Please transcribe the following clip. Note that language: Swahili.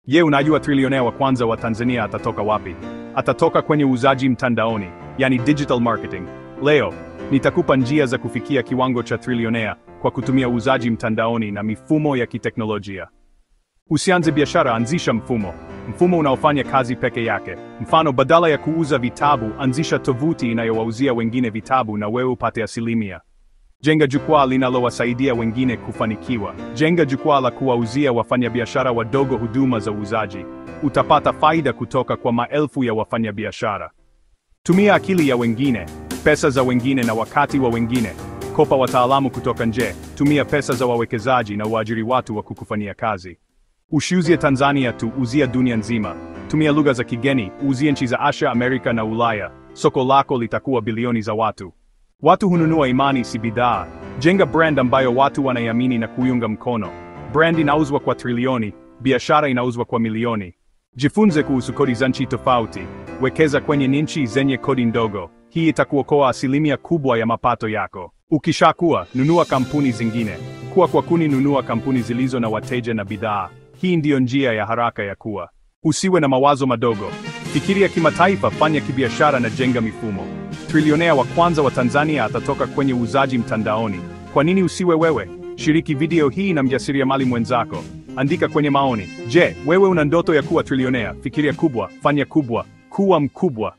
Je, unajua trilionea wa kwanza wa Tanzania atatoka wapi? Atatoka kwenye uuzaji mtandaoni, yani digital marketing. Leo nitakupa njia za kufikia kiwango cha trilionea kwa kutumia uuzaji mtandaoni na mifumo ya kiteknolojia. Usianze biashara, anzisha mfumo. Mfumo unaofanya kazi peke yake. Mfano, badala ya kuuza vitabu, anzisha tovuti inayowauzia wengine vitabu na wewe upate asilimia. Jenga jukwaa linalowasaidia wengine kufanikiwa. Jenga jukwaa la kuwauzia wafanyabiashara wadogo huduma za uuzaji. Utapata faida kutoka kwa maelfu ya wafanyabiashara. Tumia akili ya wengine, pesa za wengine na wakati wa wengine. Kopa wataalamu kutoka nje. Tumia pesa za wawekezaji na uajiri watu wa kukufanyia kazi. Usiuzie Tanzania tu, uzia dunia nzima. Tumia lugha za kigeni, uzie nchi za Asia, Amerika na Ulaya. Soko lako litakuwa bilioni za watu. Watu hununua imani, si bidhaa. Jenga brand ambayo watu wanaiamini na kuiunga mkono. Brand inauzwa kwa trilioni, biashara inauzwa kwa milioni. Jifunze kuhusu kodi za nchi tofauti. Wekeza kwenye nchi zenye kodi ndogo. Hii itakuokoa asilimia kubwa ya mapato yako. Ukishakuwa, nunua kampuni zingine. Kuwa kwa kuni, nunua kampuni zilizo na wateja na bidhaa. Hii ndiyo njia ya haraka ya kuwa. Usiwe na mawazo madogo. Fikiria kimataifa, fanya kibiashara na jenga mifumo. Trilionea wa kwanza wa Tanzania atatoka kwenye uuzaji mtandaoni. Kwa nini usiwe wewe? Shiriki video hii na mjasiriamali mwenzako. Andika kwenye maoni. Je, wewe una ndoto ya kuwa trilionea? Fikiria kubwa, fanya kubwa, kuwa mkubwa.